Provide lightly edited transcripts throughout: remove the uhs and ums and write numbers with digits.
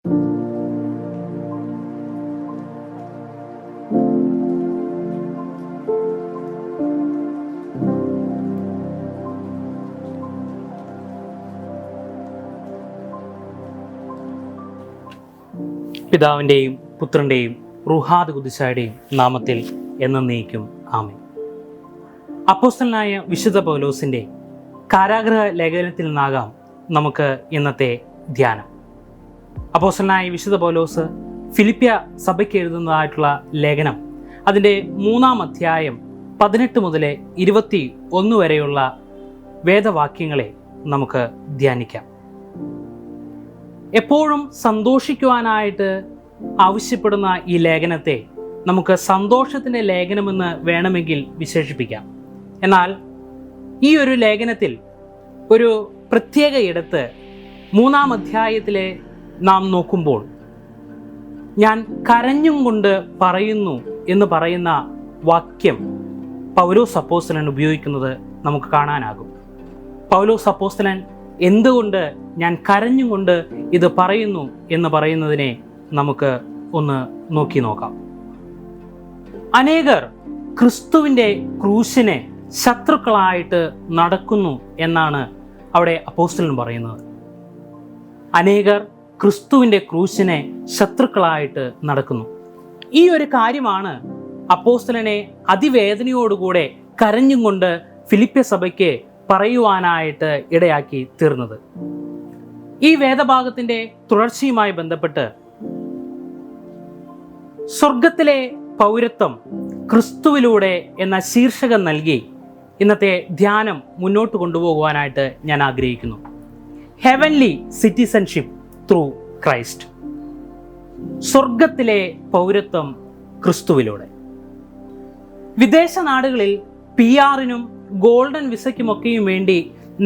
പിതാവിൻ്റെയും പുത്രൻ്റെയും റൂഹാദ് ഖുദ്ദൂസായുടെയും നാമത്തിൽ എന്നേക്കും ആമേൻ. അപ്പോസ്തലനായ വിശുദ്ധ പൗലോസിൻ്റെ കാരാഗൃഹ ലേഖനത്തിൽ നിന്നാകാം നമുക്ക് ഇന്നത്തെ ധ്യാനം. അപ്പോസ്തലനായ വിശുദ്ധ പൗലോസ് ഫിലിപ്പിയ സഭയ്ക്ക് എഴുതുന്നതായിട്ടുള്ള ലേഖനം, അതിൻ്റെ 3-ാം അധ്യായം 18 മുതൽ 21 വരെയുള്ള വേദവാക്യങ്ങളെ നമുക്ക് ധ്യാനിക്കാം. എപ്പോഴും സന്തോഷിക്കുവാനായിട്ട് ആവശ്യപ്പെടുന്ന ഈ ലേഖനത്തെ നമുക്ക് സന്തോഷത്തിൻ്റെ ലേഖനമെന്ന് വേണമെങ്കിൽ വിശേഷിപ്പിക്കാം. എന്നാൽ ഈ ഒരു ലേഖനത്തിൽ ഒരു പ്രത്യേക ഇടത്ത് 3-ാം അധ്യായത്തിലെ നാം നോക്കുമ്പോൾ ഞാൻ കരഞ്ഞും കൊണ്ട് പറയുന്നു എന്ന് പറയുന്ന വാക്യം പൗലോസ് അപ്പോസ്തലൻ ഉപയോഗിക്കുന്നത് നമുക്ക് കാണാനാകും. പൗലോസ് അപ്പോസ്തലൻ എന്തുകൊണ്ട് ഞാൻ കരഞ്ഞുകൊണ്ട് ഇത് പറയുന്നു എന്ന് പറയുന്നതിനെ നമുക്ക് ഒന്ന് നോക്കാം. അനേകർ ക്രിസ്തുവിൻ്റെ ക്രൂശിനെ ശത്രുക്കളായിട്ട് നടക്കുന്നു എന്നാണ് അവിടെ അപ്പോസ്തലൻ പറയുന്നത്. അനേകർ ക്രിസ്തുവിൻ്റെ ക്രൂശിനെ ശത്രുക്കളായിട്ട് നടക്കുന്നു. ഈ ഒരു കാര്യമാണ് അപ്പോസ്തലനെ അതിവേദനയോടുകൂടെ കരഞ്ഞും കൊണ്ട് ഫിലിപ്പ്യ സഭയ്ക്ക് പറയുവാനായിട്ട് ഇടയാക്കി തീർന്നത്. ഈ വേദഭാഗത്തിൻ്റെ തുടർച്ചയുമായി ബന്ധപ്പെട്ട് സ്വർഗത്തിലെ പൗരത്വം ക്രിസ്തുവിലൂടെ എന്ന ശീർഷകം നൽകി ഇന്നത്തെ ധ്യാനം മുന്നോട്ട് കൊണ്ടുപോകുവാനായിട്ട് ഞാൻ ആഗ്രഹിക്കുന്നു. Heavenly citizenship through Christ. സ്വർഗത്തിലെ പൗരത്വം ക്രിസ്തുവിലൂടെ. വിദേശ നാടുകളിൽ PR-നും ഗോൾഡൻ വിസയ്ക്കുമൊക്കെയും വേണ്ടി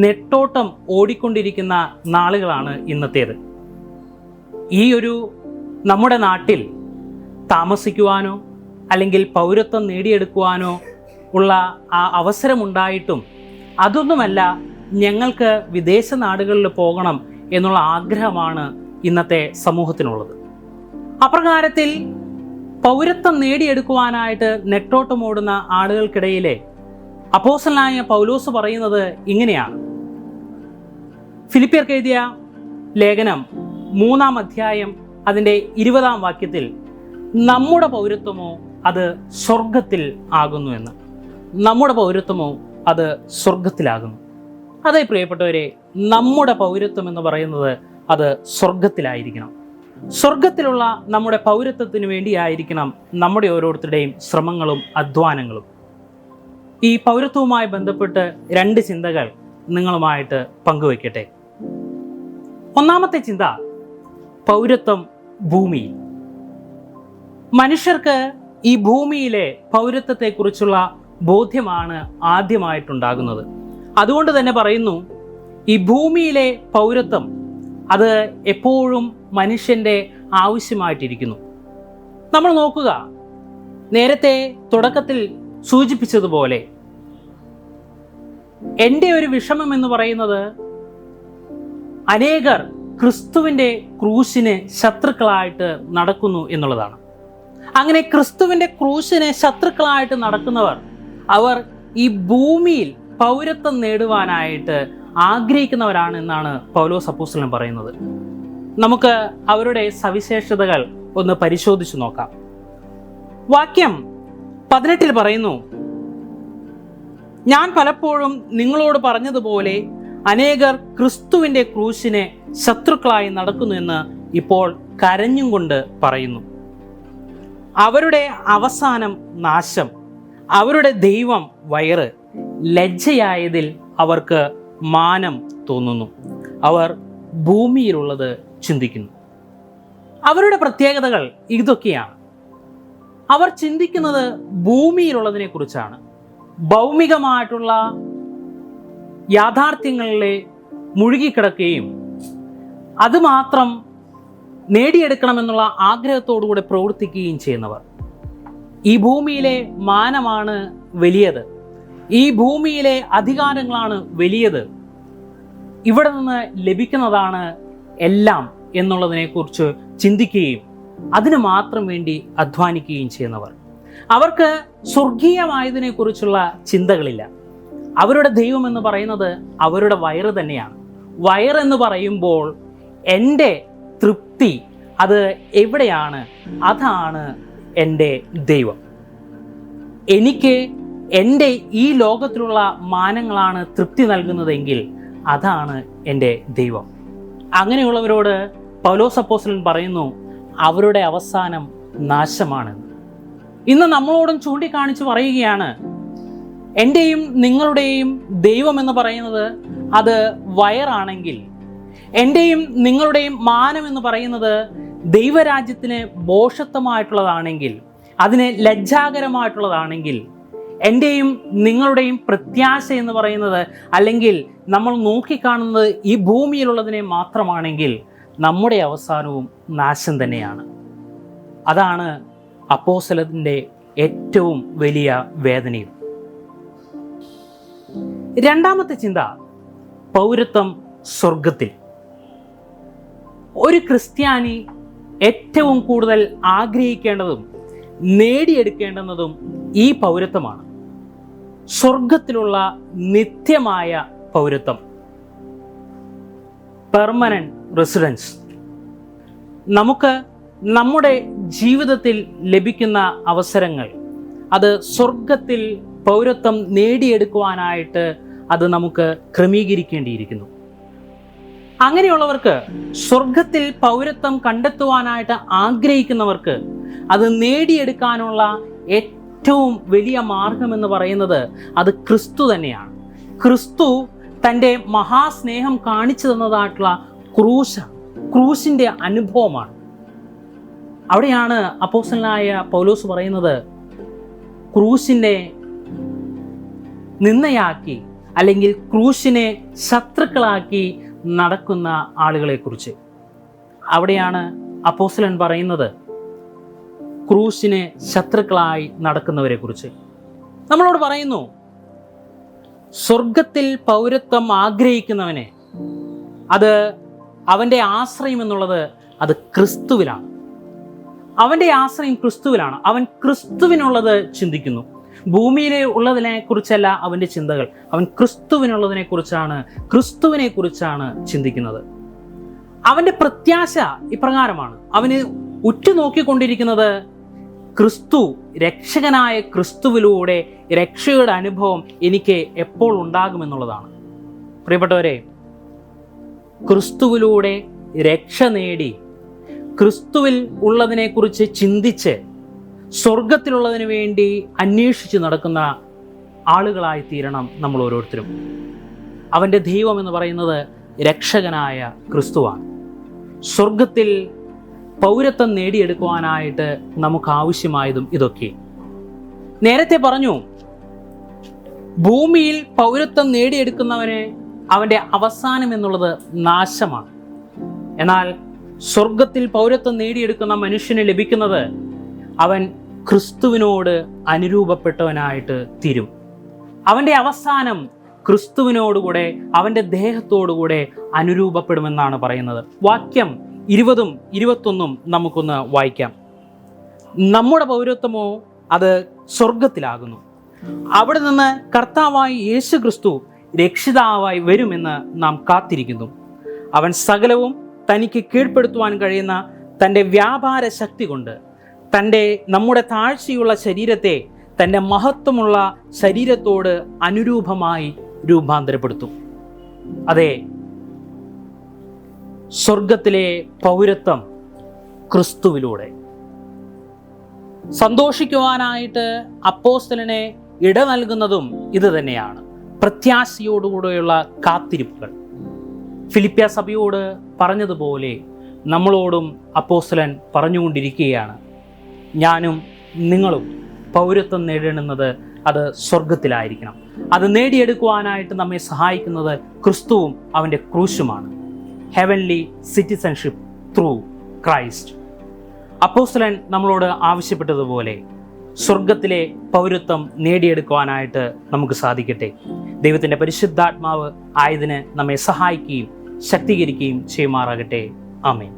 നെട്ടോട്ടം ഓടിക്കൊണ്ടിരിക്കുന്ന നാളുകളാണ് ഇന്നത്തേത്. ഈ ഒരു നമ്മുടെ നാട്ടിൽ താമസിക്കുവാനോ അല്ലെങ്കിൽ പൗരത്വം നേടിയെടുക്കുവാനോ ഉള്ള ആ അവസരമുണ്ടായിട്ടും അതൊന്നുമല്ല, ഞങ്ങൾക്ക് വിദേശ നാടുകളിൽ പോകണം എന്നുള്ള ആഗ്രഹമാണ് ഇന്നത്തെ സമൂഹത്തിനുള്ളത്. അപ്രകാരത്തിൽ പൗരത്വം നേടിയെടുക്കുവാനായിട്ട് നെട്ടോട്ടമോടുന്ന ആളുകൾക്കിടയിലെ അപ്പോസ്തലനായ പൗലോസ് പറയുന്നത് ഇങ്ങനെയാണ്. ഫിലിപ്പിയർക്ക് എഴുതിയ ലേഖനം 3-ാം അധ്യായം അതിൻ്റെ 20-ാം വാക്യത്തിൽ നമ്മുടെ പൗരത്വമോ അത് സ്വർഗത്തിൽ ആകുന്നു എന്ന്. നമ്മുടെ പൗരത്വമോ അത് സ്വർഗത്തിലാകുന്നു. അതേ പ്രിയപ്പെട്ടവരെ, നമ്മുടെ പൗരത്വം എന്ന് പറയുന്നത് അത് സ്വർഗത്തിലായിരിക്കണം. സ്വർഗത്തിലുള്ള നമ്മുടെ പൗരത്വത്തിന് വേണ്ടിയായിരിക്കണം നമ്മുടെ ഓരോരുത്തരുടെയും ശ്രമങ്ങളും അധ്വാനങ്ങളും. ഈ പൗരത്വവുമായി ബന്ധപ്പെട്ട് 2 ചിന്തകൾ നിങ്ങളുമായിട്ട് പങ്കുവയ്ക്കട്ടെ. ഒന്നാമത്തെ ചിന്ത, പൗരത്വം ഭൂമിയിൽ. മനുഷ്യർക്ക് ഈ ഭൂമിയിലെ പൗരത്വത്തെക്കുറിച്ചുള്ള ബോധ്യമാണ് ആദ്യമായിട്ടുണ്ടാകുന്നത്. അതുകൊണ്ട് തന്നെ പറയുന്നു, ഈ ഭൂമിയിലെ പൗരത്വം അത് എപ്പോഴും മനുഷ്യൻ്റെ ആവശ്യമായിട്ടിരിക്കുന്നു. നമ്മൾ നോക്കുക, നേരത്തെ തുടക്കത്തിൽ സൂചിപ്പിച്ചതുപോലെ എൻ്റെ ഒരു വിഷമം എന്ന് പറയുന്നത് അനേകർ ക്രിസ്തുവിൻ്റെ ക്രൂശിന് ശത്രുക്കളായിട്ട് നടക്കുന്നു എന്നുള്ളതാണ്. അങ്ങനെ ക്രിസ്തുവിൻ്റെ ക്രൂശിന് ശത്രുക്കളായിട്ട് നടക്കുന്നവർ, അവർ ഈ ഭൂമിയിൽ പൗരത്വം നേടുവാനായിട്ട് ആഗ്രഹിക്കുന്നവരാണ് എന്നാണ് പൗലോസ് അപ്പോസ്തലൻ പറയുന്നത്. നമുക്ക് അവരുടെ സവിശേഷതകൾ ഒന്ന് പരിശോധിച്ചു നോക്കാം. വാക്യം 18 പറയുന്നു, ഞാൻ പലപ്പോഴും നിങ്ങളോട് പറഞ്ഞതുപോലെ അനേകർ ക്രിസ്തുവിൻ്റെ ക്രൂശിനെ ശത്രുക്കളായി നടക്കുന്നു എന്ന് ഇപ്പോൾ കരഞ്ഞും കൊണ്ട് പറയുന്നു. അവരുടെ അവസാനം നാശം, അവരുടെ ദൈവം വയറ്, ലജ്ജയായതിൽ അവർക്ക് മാനം തോന്നുന്നു. അവർ ഭൂമിയിലുള്ളത് ചിന്തിക്കുന്നു. അവരുടെ പ്രത്യേകതകൾ ഇതൊക്കെയാണ്. അവർ ചിന്തിക്കുന്നത് ഭൂമിയിലുള്ളതിനെ കുറിച്ചാണ്. ഭൗമികമായിട്ടുള്ള യാഥാർത്ഥ്യങ്ങളിലെ മുഴുകിക്കിടക്കുകയും അതുമാത്രം നേടിയെടുക്കണമെന്നുള്ള ആഗ്രഹത്തോടുകൂടെ പ്രവർത്തിക്കുകയും ചെയ്യുന്നവർ. ഈ ഭൂമിയിലെ മാനമാണ് വലിയത്, ഈ ഭൂമിയിലെ അധികാരങ്ങളാണ് വലിയത്, ഇവിടെ നിന്ന് ലഭിക്കുന്നതാണ് എല്ലാം എന്നുള്ളതിനെക്കുറിച്ച് ചിന്തിക്കുകയും അതിന് മാത്രം വേണ്ടി അധ്വാനിക്കുകയും ചെയ്യുന്നവർ. അവർക്ക് സ്വർഗീയമായതിനെക്കുറിച്ചുള്ള ചിന്തകളില്ല. അവരുടെ ദൈവം എന്ന് പറയുന്നത് അവരുടെ വയറ് തന്നെയാണ്. വയറെന്ന് പറയുമ്പോൾ എൻ്റെ തൃപ്തി അത് എവിടെയാണ്? അതാണ് എൻ്റെ ദൈവം. എനിക്ക് എൻ്റെ ഈ ലോകത്തിലുള്ള മാനങ്ങളാണ് തൃപ്തി നൽകുന്നതെങ്കിൽ അതാണ് എൻ്റെ ദൈവം. അങ്ങനെയുള്ളവരോട് പൗലോസ് അപ്പോസ്തലൻ പറയുന്നു, അവരുടെ അവസാനം നാശമാണെന്ന്. ഇന്ന് നമ്മളോടും ചൂണ്ടിക്കാണിച്ച് പറയുകയാണ്, എൻ്റെയും നിങ്ങളുടെയും ദൈവം എന്ന് പറയുന്നത് അത് വയറാണെങ്കിൽ, എൻ്റെയും നിങ്ങളുടെയും മാനം എന്ന് പറയുന്നത് ദൈവരാജ്യത്തിന് ഭോഷത്വമായിട്ടുള്ളതാണെങ്കിൽ, അതിന് ലജ്ജാകരമായിട്ടുള്ളതാണെങ്കിൽ, എൻ്റെയും നിങ്ങളുടെയും പ്രത്യാശ എന്ന് പറയുന്നത്, അല്ലെങ്കിൽ നമ്മൾ നോക്കിക്കാണുന്നത് ഈ ഭൂമിയിലുള്ളതിനെ മാത്രമാണെങ്കിൽ, നമ്മുടെ അവസാനവും നാശം തന്നെയാണ്. അതാണ് അപ്പോസ്തലൻ്റെ ഏറ്റവും വലിയ വേദനയും. രണ്ടാമത്തെ ചിന്ത, പൗരത്വം സ്വർഗത്തിൽ. ഒരു ക്രിസ്ത്യാനി ഏറ്റവും കൂടുതൽ ആഗ്രഹിക്കേണ്ടതും നേടിയെടുക്കേണ്ടുന്നതും ഈ പൗരത്വമാണ്. സ്വർഗത്തിലുള്ള നിത്യമായ പൗരത്വം, പെർമനന്റ് റെസിഡൻസ്. നമുക്ക് നമ്മുടെ ജീവിതത്തിൽ ലഭിക്കുന്ന അവസരങ്ങൾ അത് സ്വർഗത്തിൽ പൗരത്വം നേടിയെടുക്കുവാനായിട്ട് അത് നമുക്ക് ക്രമീകരിക്കേണ്ടിയിരിക്കുന്നു. അങ്ങനെയുള്ളവർക്ക്, സ്വർഗത്തിൽ പൗരത്വം കണ്ടെത്തുവാനായിട്ട് ആഗ്രഹിക്കുന്നവർക്ക് അത് നേടിയെടുക്കാനുള്ള ഏറ്റവും വലിയ മാർഗമെന്ന് പറയുന്നത് അത് ക്രിസ്തു തന്നെയാണ്. ക്രിസ്തു തൻ്റെ മഹാസ്നേഹം കാണിച്ചു തന്നതായിട്ടുള്ള ക്രൂശിൻ്റെ അനുഭവമാണ്. അവിടെയാണ് അപ്പോസ്തലനായ പൗലോസ് പറയുന്നത്, ക്രൂശിനെ നിന്ദയാക്കി അല്ലെങ്കിൽ ക്രൂശിനെ ശത്രുക്കളാക്കി നടക്കുന്ന ആളുകളെക്കുറിച്ച്. അവിടെയാണ് അപ്പോസ്തലൻ പറയുന്നത് ക്രൂശിനെ ശത്രുക്കളായി നടക്കുന്നവരെ കുറിച്ച്. നമ്മളോട് പറയുന്നു, സ്വർഗത്തിൽ പൗരത്വം ആഗ്രഹിക്കുന്നവനെ അത് അവൻ്റെ ആശ്രയം എന്നുള്ളത് അത് ക്രിസ്തുവിലാണ്. അവൻ്റെ ആശ്രയം ക്രിസ്തുവിലാണ്. അവൻ ക്രിസ്തുവിനുള്ളത് ചിന്തിക്കുന്നു. ഭൂമിയിലെ ഉള്ളതിനെ കുറിച്ചല്ല അവൻ്റെ ചിന്തകൾ. അവൻ ക്രിസ്തുവിനുള്ളതിനെ കുറിച്ചാണ് ചിന്തിക്കുന്നത്. അവൻ്റെ പ്രത്യാശ ഇപ്രകാരമാണ്. അവന് ഉറ്റുനോക്കിക്കൊണ്ടിരിക്കുന്നത് ക്രിസ്തു, രക്ഷകനായ ക്രിസ്തുവിലൂടെ രക്ഷയുടെ അനുഭവം എനിക്ക് എപ്പോൾ ഉണ്ടാകുമെന്നുള്ളതാണ്. പ്രിയപ്പെട്ടവരെ, ക്രിസ്തുവിലൂടെ രക്ഷ നേടി ക്രിസ്തുവിൽ ഉള്ളതിനെക്കുറിച്ച് ചിന്തിച്ച് സ്വർഗത്തിലുള്ളതിന് വേണ്ടി അന്വേഷിച്ച് നടക്കുന്ന ആളുകളായി തീരണം നമ്മൾ ഓരോരുത്തരും. അവൻ്റെ ദൈവം എന്ന് പറയുന്നത് രക്ഷകനായ ക്രിസ്തുവാണ്. സ്വർഗത്തിൽ പൗരത്വം നേടിയെടുക്കുവാനായിട്ട് നമുക്ക് ആവശ്യമായതും ഇതൊക്കെ. നേരത്തെ പറഞ്ഞു, ഭൂമിയിൽ പൗരത്വം നേടിയെടുക്കുന്നവന് അവൻ്റെ അവസാനം എന്നുള്ളത് നാശമാണ്. എന്നാൽ സ്വർഗത്തിൽ പൗരത്വം നേടിയെടുക്കുന്ന മനുഷ്യന് ലഭിക്കുന്നത് അവൻ ക്രിസ്തുവിനോട് അനുരൂപപ്പെട്ടവനായിട്ട് തീരും. അവൻ്റെ അവസാനം ക്രിസ്തുവിനോടുകൂടെ അവൻ്റെ അനുരൂപപ്പെടുമെന്നാണ് പറയുന്നത്. വാക്യം 20ഉം 21ഉം നമുക്കൊന്ന് വായിക്കാം. നമ്മുടെ പൗരത്വമോ അത് സ്വർഗത്തിലാകുന്നു. അവിടെ നിന്ന് കർത്താവായി യേശു ക്രിസ്തു രക്ഷിതാവായി വരുമെന്ന് നാം കാത്തിരിക്കുന്നു. അവൻ സകലവും തനിക്ക് കീഴ്പ്പെടുത്തുവാൻ കഴിയുന്ന തൻ്റെ വ്യാപാര ശക്തി കൊണ്ട് നമ്മുടെ താഴ്ചയുള്ള ശരീരത്തെ തൻ്റെ മഹത്വമുള്ള ശരീരത്തോട് അനുരൂപമായി രൂപാന്തരപ്പെടുത്തും. അതെ, സ്വർഗത്തിലെ പൗരത്വം ക്രിസ്തുവിലൂടെ. സന്തോഷിക്കുവാനായിട്ട് അപ്പോസ്തലനെ ഇട നൽകുന്നതും ഇത് തന്നെയാണ്. പ്രത്യാശയോടുകൂടെയുള്ള കാത്തിരിപ്പുകൾ. ഫിലിപ്പിയ സഭയോട് പറഞ്ഞതുപോലെ നമ്മളോടും അപ്പോസ്തലൻ പറഞ്ഞുകൊണ്ടിരിക്കുകയാണ്, ഞാനും നിങ്ങളും പൗരത്വം നേടേണ്ടുന്നത് അത് സ്വർഗത്തിലായിരിക്കണം. അത് നേടിയെടുക്കുവാനായിട്ട് നമ്മെ സഹായിക്കുന്നത് ക്രിസ്തുവും അവൻ്റെ ക്രൂശുമാണ്. Heavenly citizenship through Christ. അപ്പോസ്തലൻ നമ്മളോട് ആവശ്യപ്പെട്ടതുപോലെ സ്വർഗത്തിലെ പൗരത്വം നേടിയെടുക്കുവാനായിട്ട് നമുക്ക് സാധിക്കട്ടെ. ദൈവത്തിൻ്റെ പരിശുദ്ധാത്മാവ് ആയതിന് നമ്മെ സഹായിക്കുകയും ശക്തീകരിക്കുകയും ചെയ്യുമാറാകട്ടെ. ആമേൻ.